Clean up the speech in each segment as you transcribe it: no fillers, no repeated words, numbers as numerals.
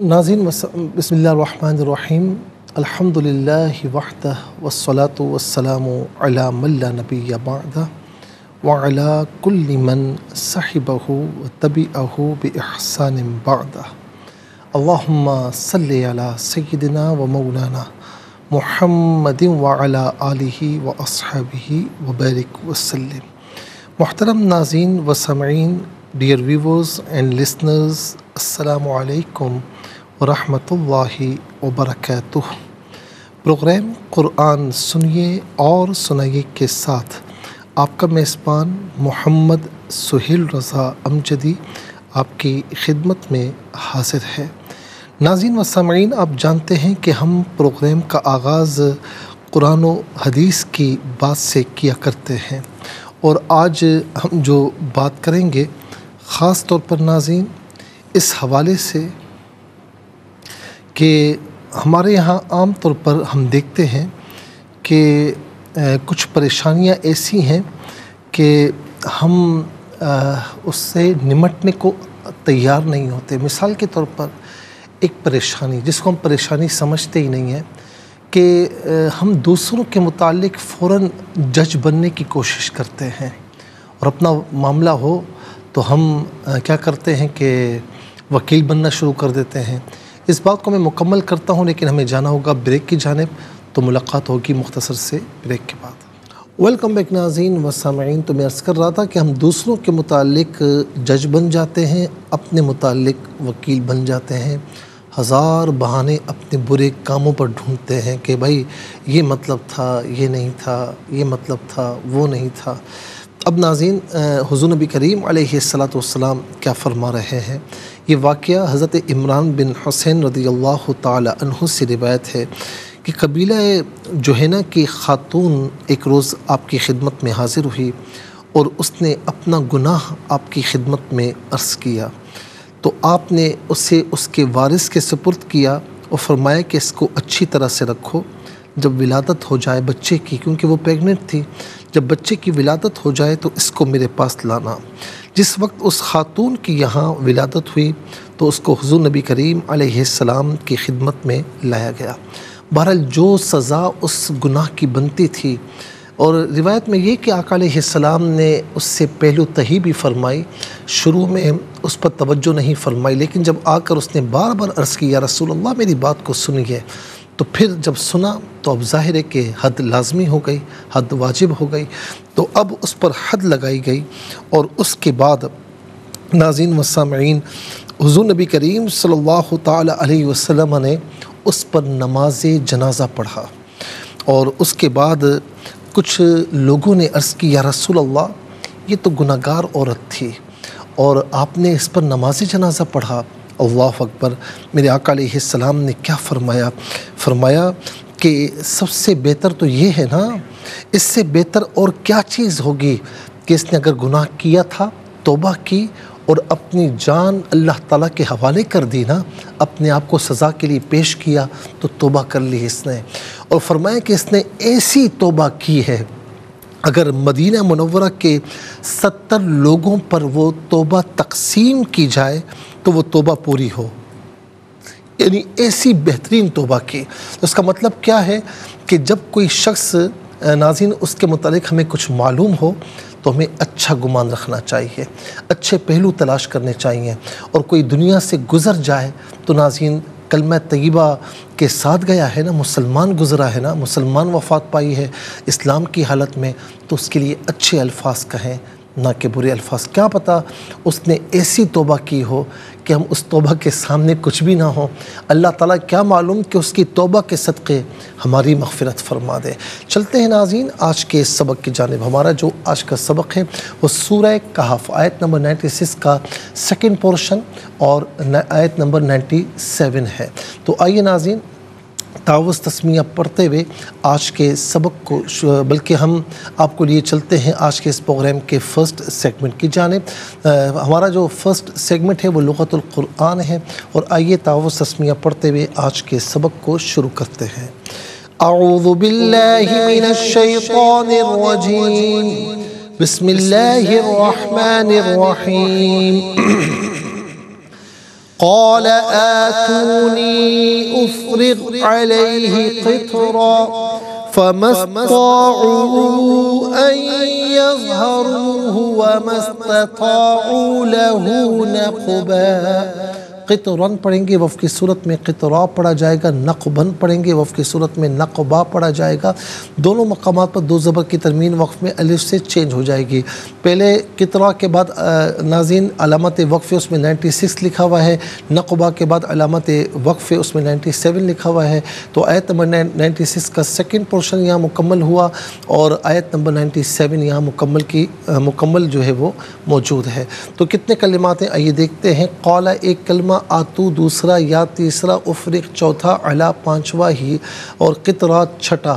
ناظرین بسم اللہ الرحمن الرحیم الحمدللہ وحدہ والصلاة والسلام علی من لا نبی بعدہ وعلی کل من صحبہ وتبعہ بإحسان بعدہ اللہم صلی علی سیدنا و مولانا محمد وعلی آلہ واصحابہ وبارک وسلم۔ محترم ناظرین و سامعین، ڈیئر ویورز اینڈ لسنرز، السلام علیکم ورحمۃ اللہ وبرکاتہ۔ پروگرام قرآن سنیے اور سنائیے کے ساتھ آپ کا میزبان محمد سہیل رضا امجدی آپ کی خدمت میں حاضر ہے۔ ناظرین و سامعین، آپ جانتے ہیں کہ ہم پروگرام کا آغاز قرآن و حدیث کی بات سے کیا کرتے ہیں، اور آج ہم جو بات کریں گے خاص طور پر ناظرین اس حوالے سے کہ ہمارے یہاں عام طور پر ہم دیکھتے ہیں کہ کچھ پریشانیاں ایسی ہیں کہ ہم اس سے نمٹنے کو تیار نہیں ہوتے۔ مثال کے طور پر ایک پریشانی جس کو ہم پریشانی سمجھتے ہی نہیں ہیں کہ ہم دوسروں کے متعلق فوراً جج بننے کی کوشش کرتے ہیں، اور اپنا معاملہ ہو تو ہم کیا کرتے ہیں کہ وکیل بننا شروع کر دیتے ہیں۔ اس بات کو میں مکمل کرتا ہوں، لیکن ہمیں جانا ہوگا بریک کی جانب، تو ملاقات ہوگی مختصر سے بریک کے بعد۔ ویلکم بیک ناظرین و سامعین۔ تو میں عرض کر رہا تھا کہ ہم دوسروں کے متعلق جج بن جاتے ہیں، اپنے متعلق وکیل بن جاتے ہیں، ہزار بہانے اپنے برے کاموں پر ڈھونڈتے ہیں کہ بھائی یہ مطلب تھا، یہ نہیں تھا، یہ مطلب تھا، وہ نہیں تھا۔ اب ناظرین، حضور نبی کریم علیہ السلام کیا فرما رہے ہیں؟ یہ واقعہ حضرت عمران بن حسین رضی اللہ تعالی عنہ سے روایت ہے کہ قبیلہ جوہینہ کی خاتون ایک روز آپ کی خدمت میں حاضر ہوئی اور اس نے اپنا گناہ آپ کی خدمت میں عرض کیا، تو آپ نے اسے اس کے وارث کے سپرد کیا اور فرمایا کہ اس کو اچھی طرح سے رکھو، جب ولادت ہو جائے بچے کی، کیونکہ وہ پریگننٹ تھی، جب بچے کی ولادت ہو جائے تو اس کو میرے پاس لانا۔ جس وقت اس خاتون کی یہاں ولادت ہوئی تو اس کو حضور نبی کریم علیہ السلام کی خدمت میں لایا گیا۔ بہرحال جو سزا اس گناہ کی بنتی تھی، اور روایت میں یہ کہ آقا علیہ السلام نے اس سے پہلو تہی بھی فرمائی، شروع میں اس پر توجہ نہیں فرمائی، لیکن جب آ کر اس نے بار بار عرض کی یا رسول اللہ میری بات کو سنیے، تو پھر جب سنا تو اب ظاہر ہے کہ حد لازمی ہو گئی، حد واجب ہو گئی، تو اب اس پر حد لگائی گئی۔ اور اس کے بعد ناظرین و سامعین، حضور نبی کریم صلی اللہ تعالی علیہ وسلم نے اس پر نماز جنازہ پڑھا، اور اس کے بعد کچھ لوگوں نے عرض کی یا رسول اللہ یہ تو گناہ گار عورت تھی اور آپ نے اس پر نماز جنازہ پڑھا۔ اللہ اکبر! میرے آقا علیہ السلام نے کیا فرمایا کہ سب سے بہتر تو یہ ہے نا، اس سے بہتر اور کیا چیز ہوگی کہ اس نے اگر گناہ کیا تھا توبہ کی اور اپنی جان اللہ تعالیٰ کے حوالے کر دی نا، اپنے آپ کو سزا کے لیے پیش کیا تو توبہ کر لی اس نے، اور فرمایا کہ اس نے ایسی توبہ کی ہے اگر مدینہ منورہ کے 70 لوگوں پر وہ توبہ تقسیم کی جائے تو وہ توبہ پوری ہو، یعنی ایسی بہترین توبہ کی۔ اس کا مطلب کیا ہے کہ جب کوئی شخص ناظرین اس کے متعلق ہمیں کچھ معلوم ہو تو ہمیں اچھا گمان رکھنا چاہیے، اچھے پہلو تلاش کرنے چاہیے، اور کوئی دنیا سے گزر جائے تو ناظرین کلمہ طیبہ کے ساتھ گیا ہے نا، مسلمان گزرا ہے نا، مسلمان وفات پائی ہے اسلام کی حالت میں، تو اس کے لیے اچھے الفاظ کہیں نہ کہ برے الفاظ۔ کیا پتہ اس نے ایسی توبہ کی ہو کہ ہم اس توبہ کے سامنے کچھ بھی نہ ہوں، اللہ تعالیٰ کیا معلوم کہ اس کی توبہ کے صدقے ہماری مغفرت فرما دے۔ چلتے ہیں ناظرین آج کے سبق کی جانب۔ ہمارا جو آج کا سبق ہے وہ سورہ کہف آیت نمبر 96 کا سیکنڈ پورشن اور آیت نمبر 97 ہے۔ تو آئیے ناظرین تعوذ تسمیہ پڑھتے ہوئے آج کے سبق کو، بلکہ ہم آپ کو لیے چلتے ہیں آج کے اس پروگرام کے فرسٹ سیگمنٹ کی جانب۔ ہمارا جو فرسٹ سیگمنٹ ہے وہ لغت القرآن ہے، اور آئیے تعوذ تسمیہ پڑھتے ہوئے آج کے سبق کو شروع کرتے ہیں۔ اعوذ باللہ من الشیطان الرجیم، بسم اللہ الرحمن الرحیم۔ قال آتوني أفرغ عليه قطرا فما استطاعوا أن يظهروه وما استطاعوا له نقبا۔ قطرن پڑھیں گے وف کی صورت میں قطرا پڑھا جائے گا، نقبن پڑھیں گے وف کی صورت میں نقبا پڑھا جائے گا۔ دونوں مقامات پر دو زبر کی ترمین وقف میں الف سے چینج ہو جائے گی۔ پہلے قطرا کے بعد ناظرین علامت وقف اس میں 96 لکھا ہوا ہے، نقبا کے بعد علامت وقف اس میں 97 لکھا ہوا ہے۔ تو آیت نمبر 96 کا سیکنڈ پورشن یہاں مکمل ہوا اور آیت نمبر 97 یہاں مکمل جو ہے وہ موجود ہے۔ تو کتنے کلمات ہیں آئیے دیکھتے ہیں۔ قال ایک کلمہ، آتو دوسرا، یا تیسرا، افرق چوتھا، علا پانچواں ہی اور قطرہ چھٹا،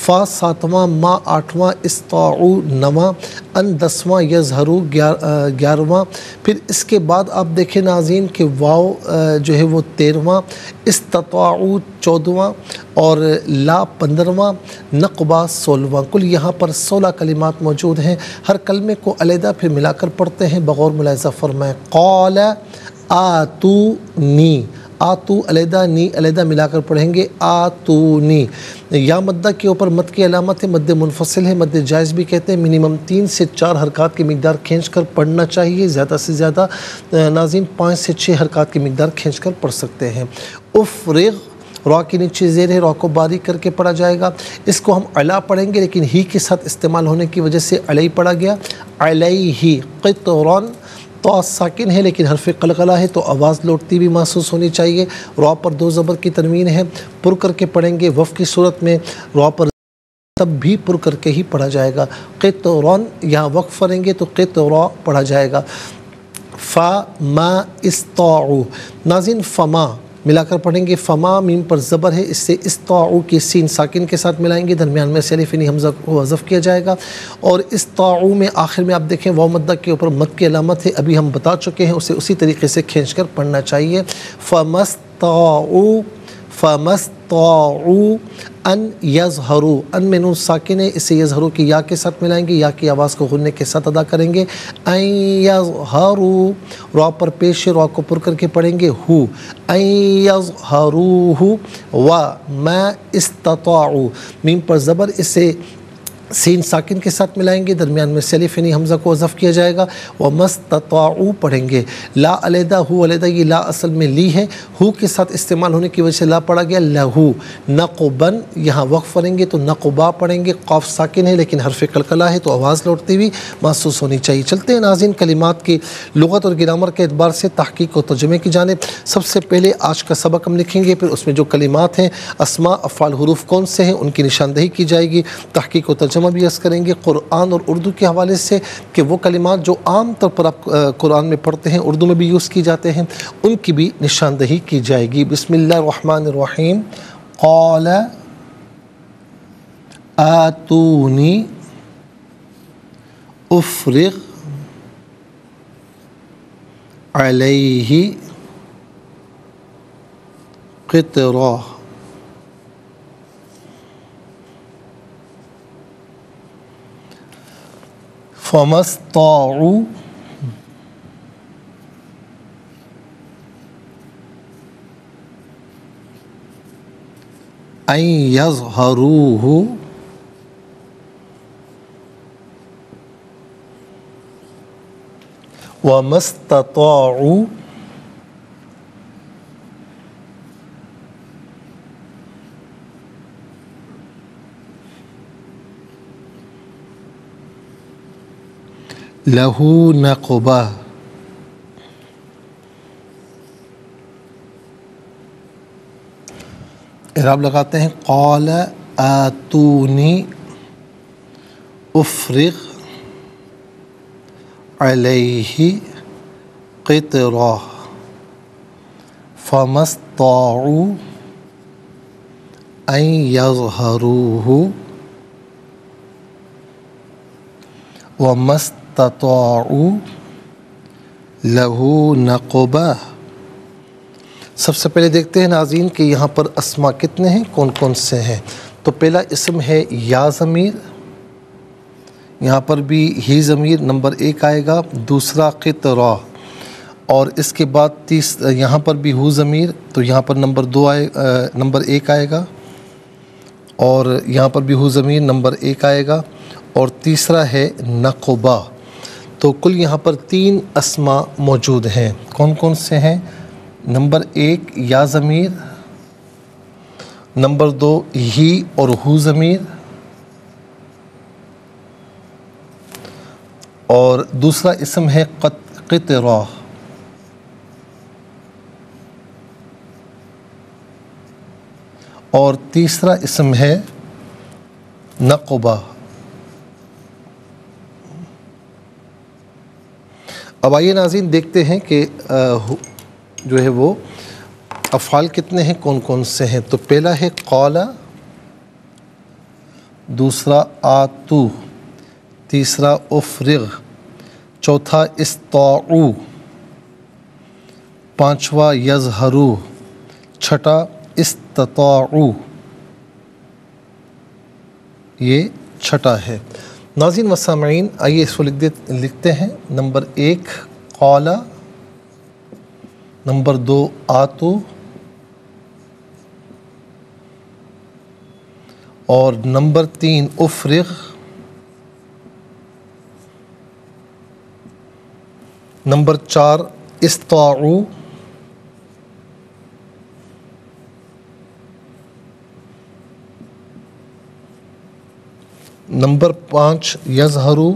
فا ساتواں، ما آٹھواں، استطاعو نواں، ان دسواں، یظہرو گیارہواں۔ پھر اس کے بعد آپ دیکھیں ناظرین کہ واو جو ہے وہ 13واں، استطاعو 14واں اور لا 15واں، نقبہ 16واں۔ کل یہاں پر 16 کلمات موجود ہیں۔ ہر کلمے کو علیحدہ پھر ملا کر پڑھتے ہیں بغور ملاحظہ فرمائیں۔ قال آتونی، آتو علیحدہ، نی علیحدہ ملا کر پڑھیں گے آتونی۔ یا مدہ کے اوپر مد کی علامت ہے، مد منفصل ہے، مد جائز بھی کہتے ہیں۔ منیمم 3 سے 4 حرکات کی مقدار کھینچ کر پڑھنا چاہیے، زیادہ سے زیادہ ناظرین 5 سے 6 حرکات کی مقدار کھینچ کر پڑھ سکتے ہیں۔ افرغ، را کے نیچے زیر ہے، را کو باریک کر کے پڑھا جائے گا۔ اس کو ہم علا پڑھیں گے لیکن ہی کے ساتھ استعمال ہونے کی وجہ سے علی پڑھا گیا، علیہ قطرن۔ تو ساکن ہے لیکن حرف قلقلہ ہے تو آواز لوٹتی بھی محسوس ہونی چاہیے۔ را پر 2 زبر کی تنوین ہے، پر کر کے پڑھیں گے وف کی صورت میں، را پر تب بھی پر کر کے ہی پڑھا جائے گا۔ قطرن یہاں وقف کریں گے تو قطرا پڑھا جائے گا۔ فا ما استطاعو، ناظرین فما ملا کر پڑھیں گے، فما میم پر زبر ہے، اس سے استطاعو کی سین ساکن کے ساتھ ملائیں گے، درمیان میں سے الف حمزہ کو حذف کیا جائے گا۔ اور استطاعو میں آخر میں آپ دیکھیں واو مدہ کے اوپر مد کی علامت ہے، ابھی ہم بتا چکے ہیں، اسے اسی طریقے سے کھینچ کر پڑھنا چاہیے۔ فمستطاعوا ان یظہروا، ان میں نون ساکن ہے، اسے یظہروا کی یا کے ساتھ ملائیں گے، یا کی آواز کو غننے کے ساتھ ادا کریں گے۔ ان یظہروا، را پر پیش را کو پر کر کے پڑھیں گے ہو، ان یظہروہ، وما استطاعوا میم پر زبر، اسے سین ساکن کے ساتھ ملائیں گے، درمیان میں سے الف حمزہ کو حذف کیا جائے گا۔ ومستطاعوا پڑھیں گے، لا علیحدہ، ہو علیحدہ، یہ لا اصل میں لی ہے، ہو کے ساتھ استعمال ہونے کی وجہ سے لا پڑھا گیا، لہو۔ نقبن یہاں وقف کریں گے تو نقبا پڑھیں گے، قاف ساکن ہے لیکن حرف قلقلہ ہے تو آواز لوٹتی ہوئی محسوس ہونی چاہیے۔ چلتے ہیں ناظرین کلمات کی لغت اور گرامر کے اعتبار سے تحقیق و ترجمے کی جانب۔ سب سے پہلے آج کا سبق ہم لکھیں گے، پھر اس میں جو کلمات ہیں، اسماء، افعال، حروف کون سے ہیں، ان کی نشاندہی کی جائے گی، تحقیق و ترجمہ بھی عرض کریں گے قرآن اور اردو کے حوالے سے کہ وہ کلمات جو عام طور پر آپ قرآن میں پڑھتے ہیں، اردو میں بھی یوز کی جاتے ہیں، ان کی بھی نشاندہی کی جائے گی۔ بسم اللہ الرحمن الرحیم۔ قال آتونی افرغ علیہ قطرہ۔ فمستطاعوا ان یظہروہ ومستطاعوا لہو نقبہ۔ اعراب لگاتے ہیں، قال آتونی افرغ علیہ قطرہ فمستطاعوا ان یظہروہ ومستطاعوا لہو نقبہ۔ سب سے پہلے دیکھتے ہیں ناظرین کہ یہاں پر اسماء کتنے ہیں، کون کون سے ہیں۔ تو پہلا اسم ہے یا ضمیر، یہاں پر بھی ہی ضمیر نمبر 1 آئے گا، دوسرا قطرہ اور اس کے بعد یہاں پر بھی ہو ضمیر، تو یہاں پر نمبر 1 آئے گا، اور یہاں پر بھی ہو ضمیر نمبر 1 آئے گا، اور تیسرا ہے نقبہ۔ تو کل یہاں پر 3 اسما موجود ہیں۔ کون کون سے ہیں؟ نمبر 1 یا ضمیر، نمبر 2 ہی اور ہو ضمیر، اور دوسرا اسم ہے قطرہ۔ اور تیسرا اسم ہے نقبہ۔ اب آئیے ناظرین دیکھتے ہیں کہ جو ہے وہ افعال کتنے ہیں، کون کون سے ہیں۔ تو پہلا ہے قال، دوسرا آتو، تیسرا افرغ، چوتھا استطاعوا، پانچواں یظہروا، چھٹا استطاعوا، یہ چھٹا ہے۔ ناظرین و سامعین، آئیے اس کو لکھتے ہیں۔ نمبر 1 قال، نمبر 2 آتو، اور نمبر 3 افرغ، نمبر 4 استطاعوا، نمبر 5 یظہروا،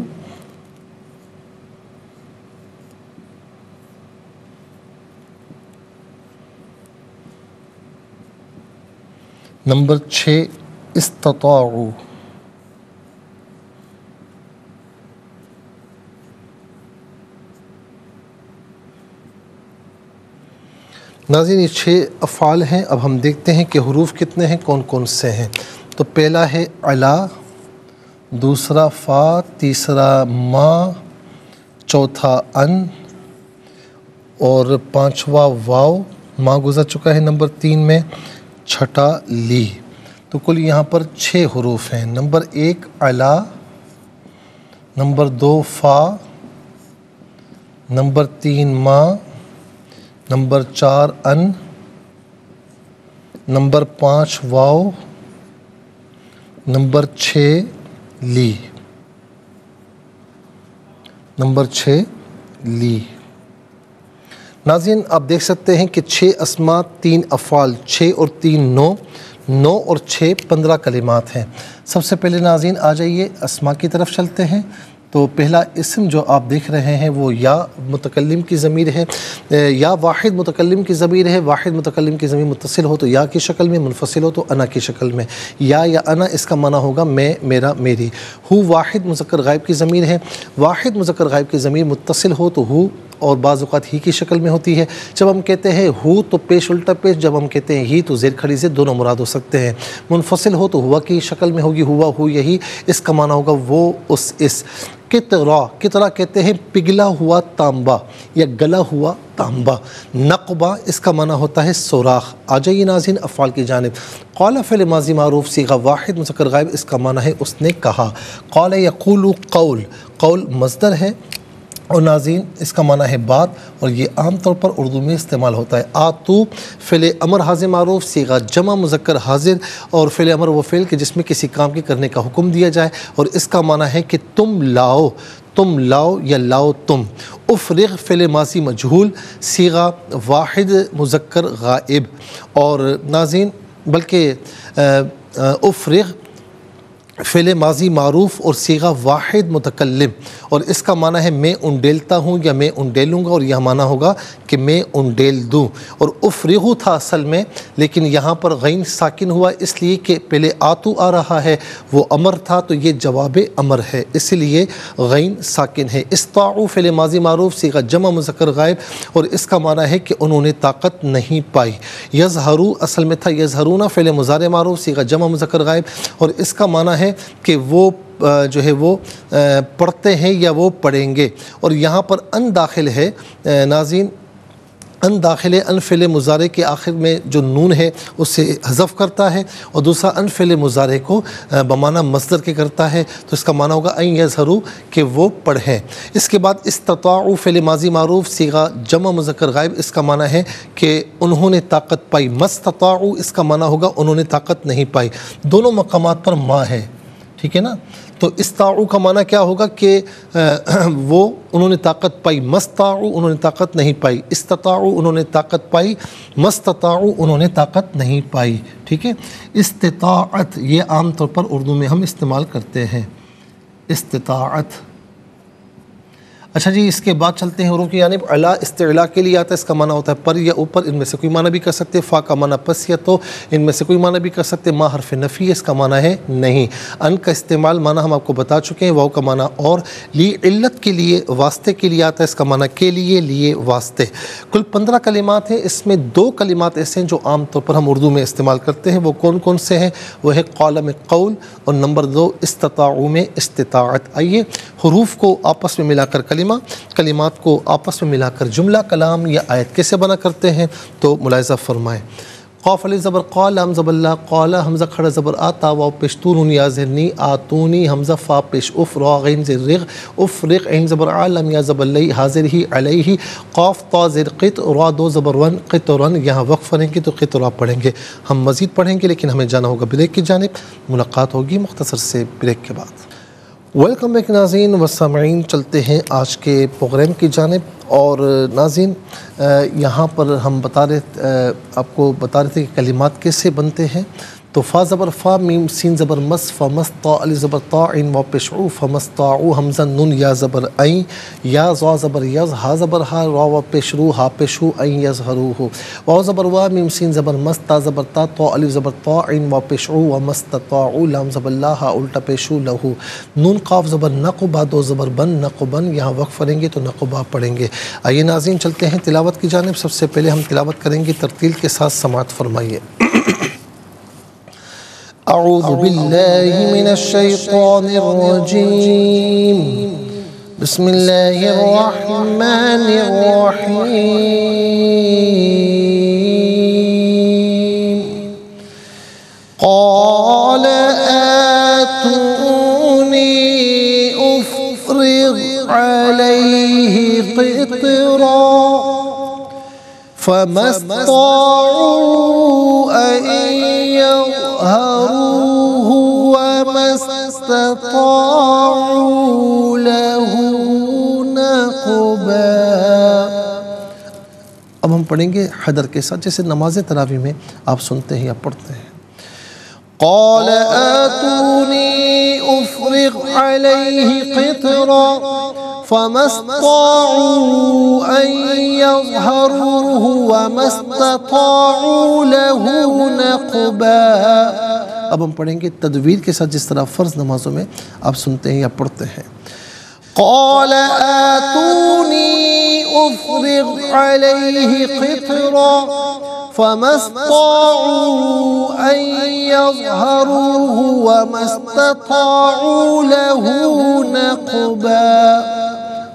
نمبر 6 استطاعوا۔ ناظرین یہ 6 افعال ہیں۔ اب ہم دیکھتے ہیں کہ حروف کتنے ہیں، کون کون سے ہیں۔ تو پہلا ہے علا، دوسرا فا، تیسرا ما، چوتھا ان، اور پانچواں واو، ما گزر چکا ہے نمبر 3 میں، چھٹا لی۔ تو کل یہاں پر 6 حروف ہیں۔ نمبر 1 علا، نمبر 2 فا، نمبر 3 ما، نمبر 4 ان، نمبر 5 واو، نمبر 6 لی، نمبر 6 لی۔ ناظرین آپ دیکھ سکتے ہیں کہ 6 اسما، 3 افعال، 6 اور 3 9 اور 6 15 کلمات ہیں۔ سب سے پہلے ناظرین آ جائیے اسما کی طرف چلتے ہیں۔ تو پہلا اسم جو آپ دیکھ رہے ہیں وہ یا متکلم کی ضمیر ہے، یا واحد متکلم کی ضمیر ہے۔ واحد متکلم کی ضمیر متصل ہو تو یا کی شکل میں، منفصل ہو تو انا کی شکل میں۔ یا انا اس کا معنی ہوگا میں، میرا، میری۔ ہو واحد مذکر غائب کی ضمیر ہے۔ واحد مذکر غائب کی ضمیر متصل ہو تو ہو اور بعض اوقات ہی کی شکل میں ہوتی ہے۔ جب ہم کہتے ہیں ہو تو پیش الٹا پیش، جب ہم کہتے ہیں ہی تو زیر کھڑی سے، دونوں مراد ہو سکتے ہیں۔ منفصل ہو تو ہوا کی شکل میں ہوگی، ہوا، ہو، یہی، اس کا معنی ہوگا وہ، اس۔ قطرہ کہتے ہیں پگھلا ہوا تانبا یا گلا ہوا تانبا۔ نقبہ اس کا معنی ہوتا ہے سوراخ۔ آ جائیے ناظرین افعال کی جانب۔ قال فعل ماضی معروف صیغہ واحد مذکر غائب، اس کا معنی ہے اس نے کہا۔ قال یقول قول، قول مصدر ہے، اور ناظرین اس کا معنی ہے بات، اور یہ عام طور پر اردو میں استعمال ہوتا ہے۔ آتو فعل امر حاضر معروف صیغہ جمع مذکر حاضر، اور فعل امر وہ فعل کہ جس میں کسی کام کے کرنے کا حکم دیا جائے، اور اس کا معنی ہے کہ تم لاؤ، تم لاؤ یا لاؤ تم۔ افرغ فعل ماضی مجہول صیغہ واحد مذکر غائب، اور ناظرین بلکہ افرغ فعل ماضی معروف اور صیغہ واحد متکلم، اور اس کا معنی ہے میں انڈیلتا ہوں یا میں انڈیلوں گا، اور یہ معنی ہوگا کہ میں انڈیل دوں۔ اور افرغو تھا اصل میں، لیکن یہاں پر غین ساکن ہوا اس لیے کہ پہلے آتو آ رہا ہے، وہ امر تھا تو یہ جواب امر ہے، اس لیے غین ساکن ہے۔ استطاعوا فعل ماضی معروف صیغہ جمع مذکر غائب، اور اس کا معنی ہے کہ انہوں نے طاقت نہیں پائی۔ یظہروا اصل میں تھا یظہرون فعل مضارع معروف صیغہ جمع مذکر غائب، اور اس کا معنی ہے کہ وہ جو ہے وہ پڑھتے ہیں یا وہ پڑھیں گے، اور یہاں پر ان داخل ہے۔ ناظرین ان داخل ان فعل مضارع کے آخر میں جو نون ہے اسے حذف کرتا ہے، اور دوسرا ان فعل مضارع کو بمعنی مصدر کے کرتا ہے، تو اس کا معنی ہوگا ان یظہروا کہ وہ پڑھیں۔ اس کے بعد استطاعوا فعل ماضی معروف صیغہ جمع مذکر غائب، اس کا معنی ہے کہ انہوں نے طاقت پائی۔ مستطاعوا اس کا معنی ہوگا انہوں نے طاقت نہیں پائی۔ دونوں مقامات پر ما ہے، ٹھیک ہے نا؟ تو استطاعوا کا معنی کیا ہوگا کہ وہ انہوں نے طاقت پائی، مستطاعوا انہوں نے طاقت نہیں پائی، استطاعوا انہوں نے طاقت پائی، مستطاعوا انہوں نے طاقت نہیں پائی، ٹھیک ہے؟ استطاعت یہ عام طور پر اردو میں ہم استعمال کرتے ہیں، استطاعت۔ اچھا جی، اس کے بعد چلتے ہیں حروف کی جانب۔ علا استعلاء کے لیے آتا ہے، اس کا معنی ہوتا ہے پر یا اوپر، ان میں سے کوئی معنی بھی کر سکتے۔ فا کا معنی پس یا تو، ان میں سے کوئی معنی بھی کر سکتے۔ ما حرف نفی، اس کا معنی ہے نہیں۔ ان کا استعمال معنی ہم آپ کو بتا چکے ہیں۔ واو کا معنی اور، لی علت کے لیے واسطے کے لیے آتا ہے، اس کا معنی کے لیے، لیے واسطے۔ کل 15 کلمات ہیں، اس میں 2 کلمات ایسے ہیں جو عام طور پر ہم اردو میں استعمال کرتے ہیں۔ وہ کون کون سے ہیں؟ وہ ہے قال میں قول، اور نمبر 2 استطاعوا میں استطاعت۔ آئیے حروف کو آپس میں ملا کر کلمات کو آپس میں ملا کر جملہ کلام یا آیت کیسے بنا کرتے ہیں تو ملاحظہ فرمائیں۔ قاف علی زبر قا، لام زبر لا، قال حمزہ کھڑا زبر آتا، واو پیش تو، نون یا زیر نی، آتونی حمزہ فا پیش اف، را غین زیر رغ، اف رغ عین زبر آ، لام یا زبر لی، حاضر ہی علیہ، قاف تا زیر قط، را 2 زبر ون، قطرن۔ یہاں وقف پڑھیں گے تو قطرا پڑھیں گے، ہم مزید پڑھیں گے لیکن ہمیں جانا ہوگا بریک کی جانب۔ ملاقات ہوگی مختصر سے بریک کے بعد۔ ویلکم بیک ناظرین و سامعین، چلتے ہیں آج کے پروگرام کی جانب۔ اور ناظرین یہاں پر ہم آپ کو بتا رہے تھے کہ کلمات کیسے بنتے ہیں۔ تو فا زبر فا، میم سین زبر مس، فمس، تا علی زبر تا، عین واو پیش عو، فمستطاعوا، حمزہ نون یا زبر عین، یا زا زبر یز، ہا زبر ہا، را واو پیش رو، ہا پیش ہو، عین یظہروہ، واو زبر وا، میم سین زبر مس، تا زبر تا، تا علی زبر تا، عین واو پیش عو، ومستطاعوا، لام زبر لا، ہا الٹا پیش ہو، لہو، نون قاف زبر نقب، 2 زبر بن، نقبن۔ یہاں وقف کریں گے تو نقبہ پڑھیں گے۔ آئیے ناظرین چلتے ہیں تلاوت کی جانب۔ سب سے پہلے ہم تلاوت کریں گے، ترتیل کے ساتھ سماعت فرمائیے۔ اعوذ باللہ من الشیطان الرجیم، بسم اللہ الرحمن الرحیم۔ قال آتونی افرغ علیہ قطرا فما استطاعوا ان يظهروه وما استطاعوا له نقبا۔ اب ہم پڑھیں گے حدر کے ساتھ، جیسے نماز تراویح میں آپ سنتے ہیں یا پڑھتے ہیں۔ قال آتونی افرغ علیہ قطرا فما استطاعوا ان يظهروه وما استطاعوا له نقبا۔ اب ہم پڑھیں گے تدویر کے ساتھ، جس طرح فرض نمازوں میں آپ سنتے ہیں یا پڑھتے ہیں۔ قال آتونی افرغ علیہ قطرا فما استطاعوا ان يظهروه وما استطاعوا له نقبا۔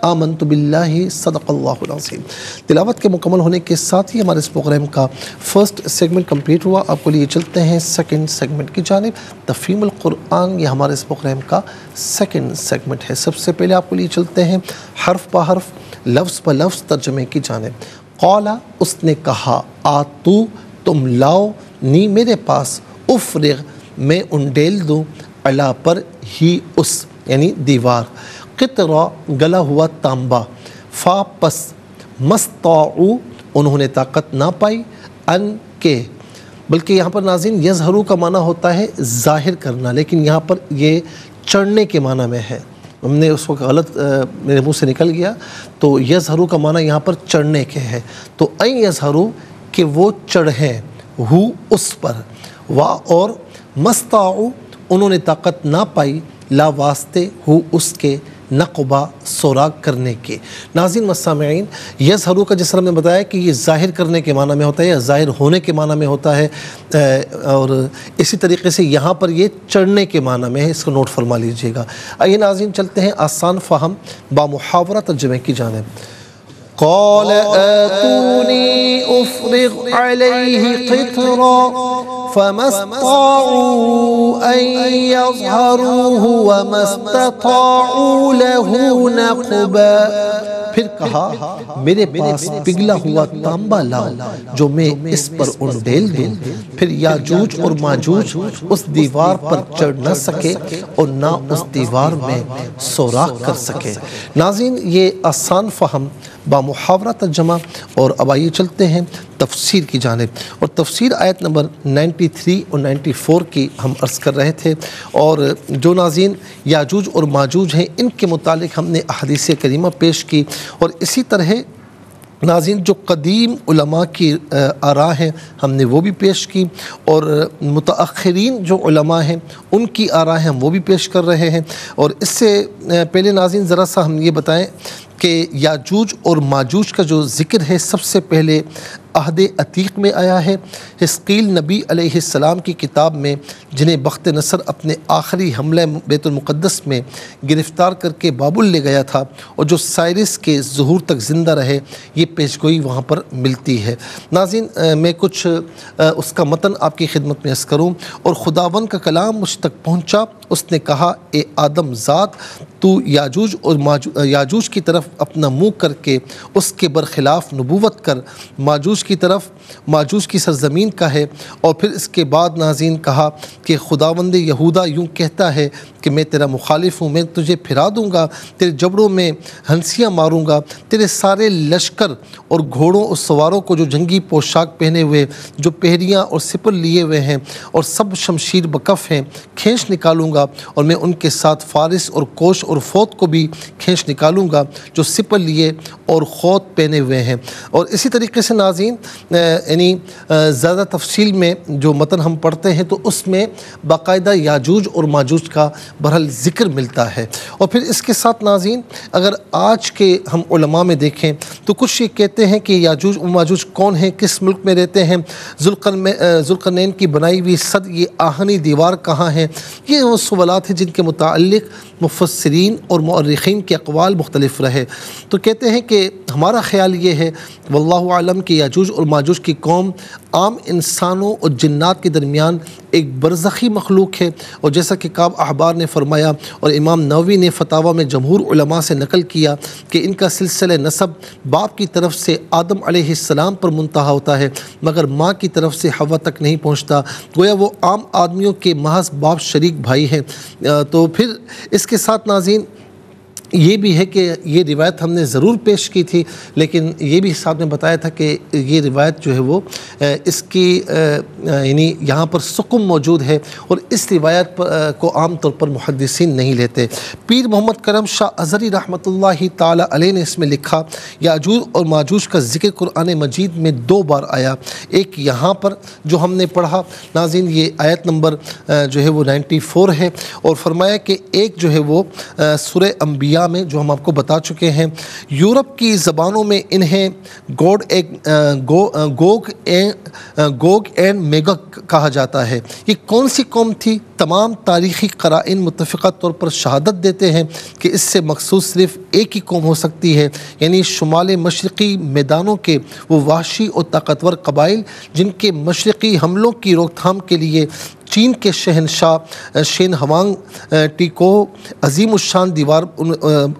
آمنت باللہ، صدق اللہ العظیم۔ تلاوت کے مکمل ہونے کے ساتھ ہی ہمارے اس پروگرام کا فرسٹ سیگمنٹ کمپلیٹ ہوا۔ آپ کو لیے چلتے ہیں سیکنڈ سیگمنٹ کی جانب، تفہیم القرآن۔ یہ ہمارے اس پروگرام کا سیکنڈ سیگمنٹ ہے۔ سب سے پہلے آپ کو لیے چلتے ہیں حرف بہ حرف، لفظ بہ لفظ ترجمے کی جانب۔ قالا، اس نے کہا، آتو، تم لاؤ، نی میرے پاس، افرغ، میں انڈیل دوں، علا پر، ہی اس یعنی دیوار، قطرا گلا ہوا تانبا، فا پس، مستطاعوا انہوں نے طاقت نہ پائی، ان کے، بلکہ یہاں پر ناظرین یظہروا کا معنی ہوتا ہے ظاہر کرنا، لیکن یہاں پر یہ چڑھنے کے معنی میں ہے۔ ہم نے اس وقت غلط میرے منہ سے نکل گیا، تو یظہروا کا معنی یہاں پر چڑھنے کے ہے، تو ان یظہروا کہ وہ چڑھیں، ہو اس پر، وا اور مستطاعوا انہوں نے طاقت نہ پائی، لا واسطے، ہو اس کے، نقبہ سوراخ کرنے کے۔ ناظرین و سامعین، یظہروا کا جس طرح میں بتایا کہ یہ ظاہر کرنے کے معنی میں ہوتا ہے یا ظاہر ہونے کے معنی میں ہوتا ہے، اور اسی طریقے سے یہاں پر یہ چڑھنے کے معنی میں ہے، اس کو نوٹ فرما لیجئے گا۔ آئیے ناظرین چلتے ہیں آسان فہم با محاورہ ترجمے کی جانب۔ قال آتوني أفرغ عليه قطرا فما استطاعوا أن يظهروه وما استطاعوا له نقبا۔ پھر کہا میرے پاس پگھلا ہوا تانبا لاؤ جو میں اس پر انڈیل دوں، پھر یاجوج اور ماجوج اس دیوار پر چڑھ نہ سکے اور نہ اس دیوار میں سوراخ کر سکے۔ ناظرین، یہ آسان فہم بامحاورہ ترجمہ، اور اب آئیے چلتے ہیں تفسیر کی جانب، اور تفسیر آیت نمبر 93 اور 94 کی ہم عرض کر رہے تھے، اور جو ناظرین یاجوج اور ماجوج ہیں ان کے متعلق ہم نے احادیث کریمہ پیش کی، اور اسی طرح ناظرین جو قدیم علماء کی آراء ہیں ہم نے وہ بھی پیش کی، اور متأخرین جو علماء ہیں ان کی آراء ہیں ہم وہ بھی پیش کر رہے ہیں۔ اور اس سے پہلے ناظرین ذرا سا ہم یہ بتائیں کہ یاجوج اور ماجوج کا جو ذکر ہے سب سے پہلے عہد عتیق میں آیا ہے۔ حزقیل نبی علیہ السلام کی کتاب میں، جنہیں بخت نصر اپنے آخری حملہ بیت المقدس میں گرفتار کر کے بابل لے گیا تھا، اور جو سائرس کے ظہور تک زندہ رہے، یہ پیشگوئی وہاں پر ملتی ہے۔ ناظرین، میں کچھ اس کا متن آپ کی خدمت میں عرض کروں۔ اور خداوند کا کلام مجھ تک پہنچا، اس نے کہا اے آدم ذات، تو یاجوج اور یاجوج کی طرف اپنا منہ کر کے اس کے برخلاف نبوت کر، ماجوج کی طرف ماجوج کی سرزمین کا ہے۔ اور پھر اس کے بعد ناظرین کہا کہ خداوند یہودا یوں کہتا ہے کہ میں تیرا مخالف ہوں، میں تجھے پھرا دوں گا، تیرے جبڑوں میں ہنسیاں ماروں گا، تیرے سارے لشکر اور گھوڑوں اور سواروں کو جو جنگی پوشاک پہنے ہوئے، جو پہریاں اور سپر لیے ہوئے ہیں اور سب شمشیر بکف ہیں، کھینچ نکالوں گا، اور میں ان کے ساتھ فارس اور کوش اور فوت کو بھی کھینچ نکالوں گا جو سپر لیے اور خوت پہنے ہوئے ہیں۔ اور اسی طریقے سے ناظرین یعنی زیادہ تفصیل میں جو متن ہم پڑھتے ہیں تو اس میں باقاعدہ یاجوج اور ماجوج کا بہرحال ذکر ملتا ہے۔ اور پھر اس کے ساتھ ناظرین اگر آج کے ہم علماء میں دیکھیں تو کچھ یہ کہتے ہیں کہ یاجوج و ماجوج کون ہیں، کس ملک میں رہتے ہیں، ذوالقرنین کی بنائی ہوئی یہ آہنی دیوار کہاں ہے۔ یہ وہ سوالات ہیں جن کے متعلق مفسرین اور مؤرخین کے اقوال مختلف رہے۔ تو کہتے ہیں کہ ہمارا خیال یہ ہے واللہ اعلم کہ یاجوج اور ماجوج کی قوم عام انسانوں اور جنات کے درمیان ایک برزخی مخلوق ہے، اور جیسا کہ کعب احبار نے فرمایا اور امام نووی نے فتاویٰ میں جمہور علماء سے نقل کیا کہ ان کا سلسلہ نسب باپ کی طرف سے آدم علیہ السلام پر منتہا ہوتا ہے، مگر ماں کی طرف سے حوا تک نہیں پہنچتا، گویا وہ عام آدمیوں کے محض باپ شریک بھائی ہیں۔ تو پھر اس کے ساتھ ناظرین یہ بھی ہے کہ یہ روایت ہم نے ضرور پیش کی تھی، لیکن یہ بھی ساتھ میں بتایا تھا کہ یہ روایت جو ہے وہ اس کی یعنی یہاں پر سقم موجود ہے، اور اس روایت کو عام طور پر محدثین نہیں لیتے۔ پیر محمد کرم شاہ ازہری رحمۃ اللہ تعالی علیہ نے اس میں لکھا یاجوج اور ماجوج کا ذکر قرآن مجید میں 2 بار آیا، ایک یہاں پر جو ہم نے پڑھا ناظرین، یہ آیت نمبر جو ہے وہ 94 ہے، اور فرمایا کہ ایک جو ہے وہ سورہ انبیاء میں جو ہم آپ کو بتا چکے ہیں۔ یورپ کی زبانوں میں انہیں گوگ اینڈ میگگ کہا جاتا ہے۔ یہ کون سی قوم تھی؟ تمام تاریخی قرائن متفقہ طور پر شہادت دیتے ہیں کہ اس سے مقصود صرف ایک ہی قوم ہو سکتی ہے، یعنی شمال مشرقی میدانوں کے وہ وحشی اور طاقتور قبائل جن کے مشرقی حملوں کی روک تھام کے لیے چین کے شہنشاہ شین ہوانگ ٹیکو عظیم الشان دیوار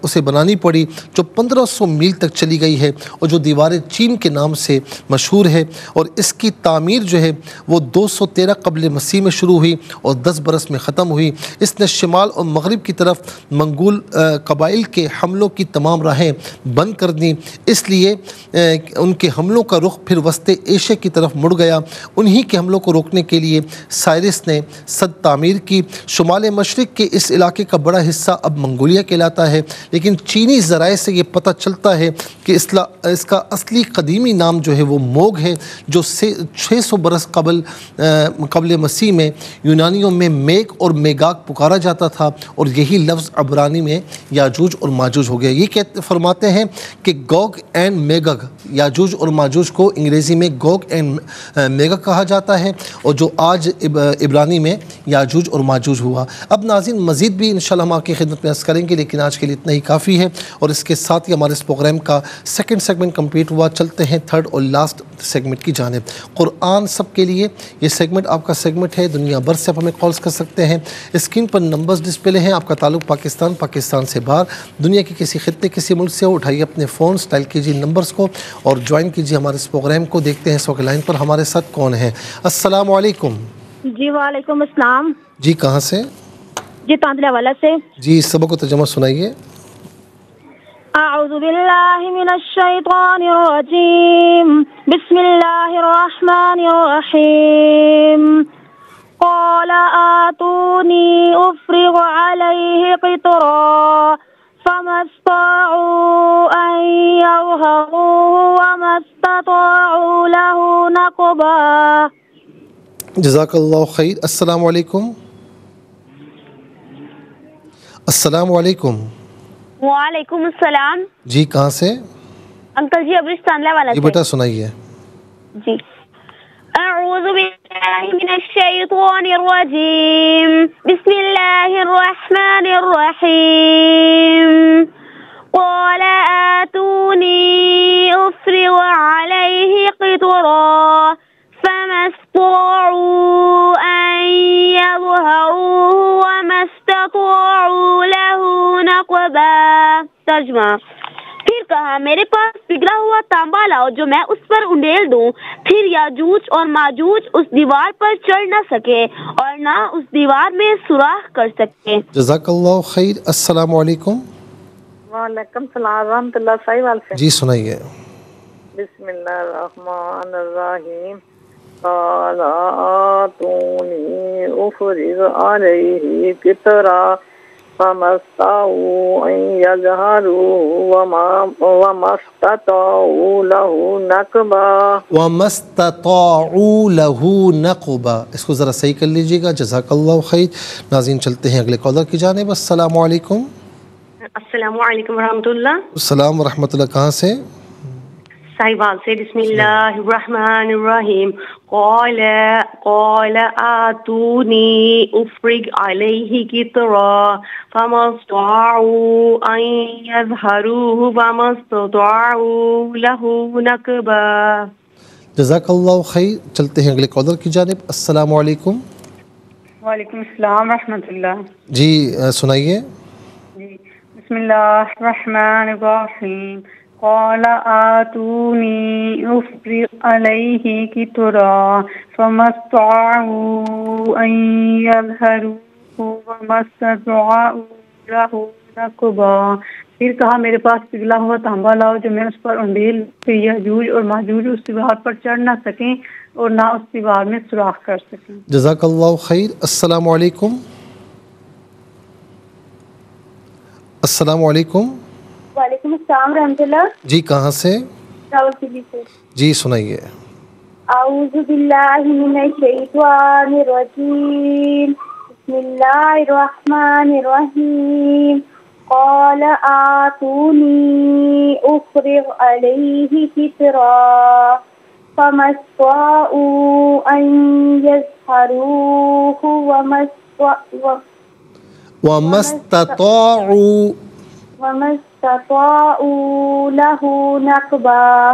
اسے بنانی پڑی جو 1500 میل تک چلی گئی ہے، اور جو دیوار چین کے نام سے مشہور ہے، اور اس کی تعمیر جو ہے وہ 213 قبل مسیح میں شروع ہوئی اور 10 برس میں ختم ہوئی۔ اس نے شمال اور مغرب کی طرف منگول قبائل کے حملوں کی تمام راہیں بند کر دیں، اس لیے ان کے حملوں کا رخ پھر وسط ایشیا کی طرف مڑ گیا۔ انہی کے حملوں کو روکنے کے لیے سائرس نے صد تعمیر کی۔ شمال مشرق کے اس علاقے کا بڑا حصہ اب منگولیا کہلاتا ہے، لیکن چینی ذرائع سے یہ پتہ چلتا ہے کہ اس کا اصلی قدیمی نام جو ہے وہ موگ ہے، جو 600 برس قبل مسیح میں یونانیوں میں میگ اور میگاگ پکارا جاتا تھا، اور یہی لفظ عبرانی میں یاجوج اور ماجوج ہو گیا۔ یہ فرماتے ہیں کہ گوگ اینڈ میگگ، یاجوج اور ماجوج کو انگریزی میں گوگ اینڈ میگگ کہا جاتا ہے، اور جو آج عبرانی میں یاجوج اور ماجوج ہوا۔ اب ناظرین مزید بھی انشاءاللہ ہم آپ کی خدمت میں عرض کریں گے، لیکن آج کے لیے اتنا ہی کافی ہے، اور اس کے ساتھ ہی ہمارے اس پروگرام کا سیکنڈ سیگمنٹ کمپلیٹ ہوا۔ چلتے ہیں تھرڈ اور لاسٹ سیگمنٹ کی جانب، قرآن سب کے لیے۔ یہ سیگمنٹ آپ کا سیگمنٹ ہے، دنیا بھر سے آپ ہمیں کالز کر سکتے ہیں، اسکرین پر نمبرز ڈسپلے ہیں، آپ کا تعلق پاکستان سے باہر، دنیا کے کسی خطے کسی ملک سے ہو، اٹھائیے اپنے فون، ڈائل کیجیے نمبرز کو اور جوائن کیجیے ہمارے اس پروگرام کو۔ دیکھتے ہیں اس وقت لائن پر ہمارے ساتھ کون ہے۔ السلام علیکم۔ جی وعلیکم السلام۔ جی کہاں سے؟ جی تاندلہ والا سے۔ جی سبق کو ترجمہ سنائیے۔ اعوذ باللہ من الشیطان الرجیم، بسم اللہ الرحمن الرحیم۔ قال آتونی افرغ علیہ قطرا فما استطاعوا ان یظہروہ وما استطاعوا لہ نقبا۔ جزاک اللہ خیر۔ السلام علیکم۔ السلام علیکم۔ وعلیکم السلام۔ جی کہاں سے؟ انکل جی ابریش تانلہ والا جی سے۔ بیٹا سنائیے۔ جی اعوذ باللہ من الشیطان الرجیم، بسم اللہ الرحمن الرحیم۔ قال آتونی افرغ علیہ قطرا فما استطاعوا ان یظہروہ وما استطاعوا لہ نقبا۔ ترجمہ، پھر کہا میرے پاس پگھلا ہوا تانبا لاؤ جو میں اس پر انڈیل دوں، پھر یاجوج اور ماجوج اس دیوار پر چڑھ نہ سکے اور نہ اس دیوار میں سوراخ کر سکے۔ جزاک اللہ خیر۔ السلام علیکم۔ وعلیکم السلام ورحمۃ اللہ صحیح وال سے۔ جی سنائیے۔ بسم اللہ الرحمن الرحیم۔ قال آتونی افرغ علیہ قطرا فما استطاعوا ان یظہروہ وما استطاعوا لہ نقبا۔ وَمَا اسْتَطَاعُوا لَهُ نَقْبًا، اس کو ذرا صحیح کر لیجئے گا۔ جزاک اللہ خیر۔ ناظرین چلتے ہیں اگلے کالر کی جانب۔ السلام علیکم۔ السلام علیکم ورحمۃ اللہ۔ السلام ورحمۃ اللہ۔ کہاں سے؟ صاحبال سے۔ بسم اللہ الرحمن الرحیم۔ قال آتونی افرغ علیہ قطرا فما استطاعوا ان یظہروہ وما استطاعوا لہ نقبا۔ جزاک اللہ خیر۔ چلتے ہیں اگلے کالر کی جانب۔ السلام علیکم۔ وعلیکم السلام ورحمۃ اللہ۔ جی سنائیے۔ جی بسم اللہ الرحمن الرحیم۔ قال آتونی افرغ علیہ قطرا فما استطاعوا ان یظہروہ وما استطاعوا لہ نقبا۔ پھر کہا میرے پاس پگھلا ہوا تانبا لاؤ جو میں اس پر انڈیل، پھر یاجوج اور ماجوج اس دیوار پر چڑھ نہ سکیں اور نہ اس دیوار میں سوراخ کر سکیں۔ جزاک اللہ خیر۔ السلام علیکم۔ السلام علیکم۔ وعلیکم السلام ورحمۃ اللہ۔ جی کہاں سے؟ راولپنڈی سے۔ جی سنائیے۔ اعوذ باللہ من الشیطان الرجیم، بسم اللہ الرحمن الرحیم۔ قال آتونی افرغ علیہ قطرا فما استطاعوا ان یظہروہ وَمَا اسْتَطَاعُوا وما استطاعوا لہ نقبا۔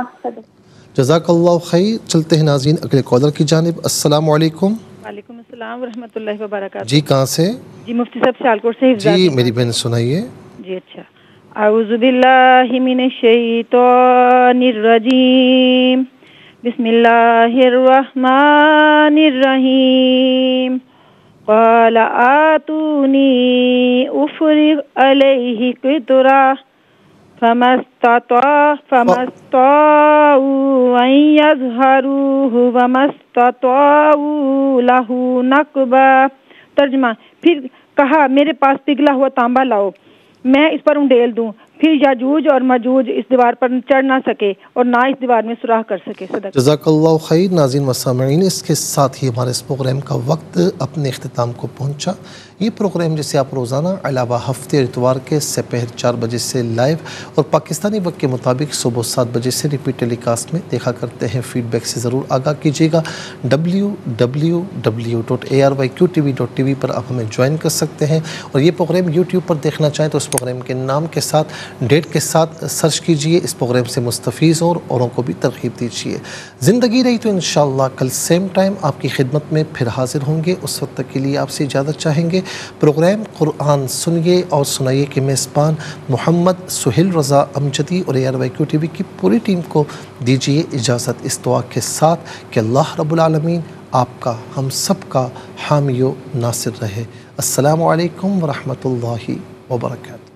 جزاک اللہ خیر۔ چلتے ہیں ناظرین اگلے کالر کی جانب۔ السلام علیکم۔ وعلیکم السلام ورحمۃ اللہ وبرکاتہ۔ جی کہاں سے؟ جی مفتی صاحب سیالکوٹ سے۔ جی میری بہن سنائیے۔ جی اچھا۔ اعوذ باللہ من الشیطان الرجیم، بسم اللہ الرحمن الرحیم۔ قال آتونی افرغ علیہ قطرا فما استطاعوا ان یظہروہ وما استطاعوا لہ نقبا۔ ترجمہ، پھر کہا میرے پاس پگھلا ہوا تانبا لاؤ میں اس پر انڈیل دوں، پھر یاجوج اور ماجوج اس دیوار پر چڑھ نہ سکے اور نہ اس دیوار میں سوراخ کر سکے. صدق. جزاک اللہ خیر. ناظرین و سامعین، اس کے ساتھ ہی ہمارے اس پروگرام کا وقت اپنے اختتام کو پہنچا. یہ پروگرام جسے آپ روزانہ علاوہ ہفتے اتوار کے سپہر 4 بجے سے لائیو اور پاکستانی وقت کے مطابق صبح 7 بجے سے ریپیٹ ٹیلی کاسٹ میں دیکھا کرتے ہیں. فیڈ بیک سے ضرور آگاہ کیجیے گا. www.arYQTV.tv پر آپ ہمیں جوائن کر سکتے ہیں، اور یہ پروگرام یوٹیوب پر دیکھنا چاہیں تو اس پروگرام کے نام کے ساتھ ڈیٹ کے ساتھ سرچ کیجئے. اس پروگرام سے مستفیض اور اوروں کو بھی ترغیب دیجیے. زندگی رہی تو انشاءاللہ کل سیم ٹائم آپ کی خدمت میں پھر حاضر ہوں گے. اس وقت تک کے لیے آپ سے اجازت چاہیں گے. پروگرام قرآن سنیے اور سنائیے کے میزبان محمد سہیل رضا امجدی اور ARYQTV کی پوری ٹیم کو دیجیے اجازت اس دعا کے ساتھ کہ اللہ رب العالمین آپ کا، ہم سب کا حامی و ناصر رہے. السلام علیکم ورحمۃ اللہ وبرکاتہ.